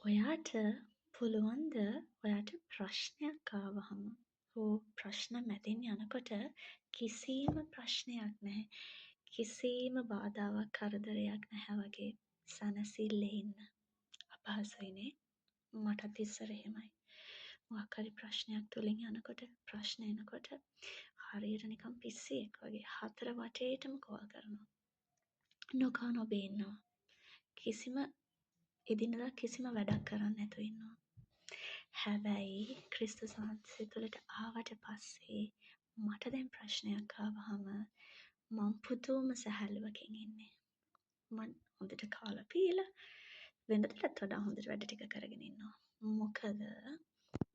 ඔයාට පුළුවන්ද ඔයාට ප්‍රශ්නයක් ආවහම හෝ ප්‍රශ්න මැදින් යනකොට කිසිම ප්‍රශ්නයක් නැහැ. කිසිම බාධාවක් කරදරයක් නැහැ වගේ සැනසille ඉන්න. අපහසුයිනේ. මටත් ඉස්සර එහෙමයි. මොකක් හරි ප්‍රශ්නයක් තුලින් යනකොට ප්‍රශ්න එනකොට හරියට නිකන් පිස්සියෙක් වගේ හතර වටේටම කෝල් කරනවා. නොකා නොබේ ඉන්නවා. කිසිම එදිනෙදා කිසිම වැඩක් කරන්නේ නැතුව ඉන්නවා. හැබැයි ක්‍රිස්තුස් වහන්සේ තුළට ආවට පස්සේ මට දැන් ප්‍රශ්නයක් ආවහම මම පුදුම සැහැල්ලුවකින් ඉන්නේ. මම හොඳට කාලා පීලා වෙනදටත් වඩා හොඳට වැඩ ටික කරගෙන ඉන්නවා. මොකද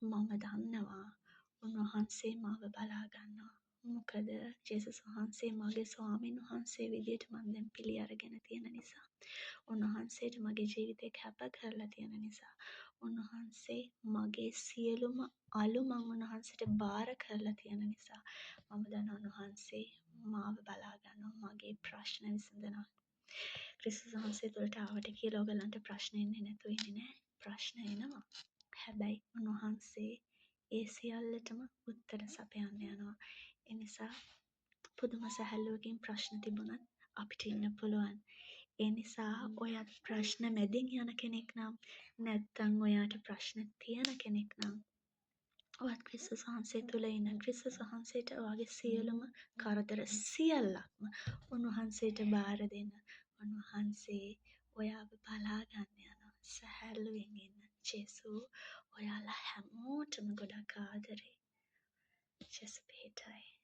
මම දන්නවා උන්වහන්සේ මාව බලා ගන්නවා. මොකද ජේසුස් වහන්සේ මගේ ස්වාමීන් වහන්සේ විදියට මම දැන් පිළි අරගෙන තියෙන නිසා. උන්වහන්සේට මගේ ජීවිතේ කැප කරලා තියෙන නිසා. උන්වහන්සේ මගේ සියලුම අලු මං උන්වහන්සේට බාර කරලා තියෙන නිසා. මම දන්නවා උන්වහන්සේ මාව බලා ගන්නවා. මගේ ප්‍රශ්න විසඳනවා. ක්‍රිස්තුස් වහන්සේ තුළට ආවට කියලා ඔයගලන්ට ප්‍රශ්න එන්නේ නැතුව ඉන්නේ නෑ. ප්‍රශ්න එනවා. හැබැයි උන්වහන්සේ ඒ සියල්ලටම උත්තර සපයන්න යනවා. ඒ නිසා පුදුම සැහැල්ලුවකින් ප්‍රශ්න තිබුණත් අපිට ඉන්න පුළුවන්. ඒ නිසා ඔයත් ප්‍රශ්න මැදින් යන කෙනෙක් නම් නැත්තම් ඔයාට ප්‍රශ්න තියෙන කෙනෙක් නම් ඔයත් ක්‍රිස්තුස් වහන්සේ තුළ ඉන්න ක්‍රිස්තුස් වහන්සේට ඔයාගේ සියලුම කරදර සියල්ලක්ම උන්වහන්සේට බාර දෙන්න. උන්වහන්සේ ඔයාව බලා ගන්න යනවා. සැහැල්ලුවෙන් ඉන්න. ජේසු ඔයාලා හැමෝටම ගොඩක් ආදරේ. ජේසු පිහිටයි.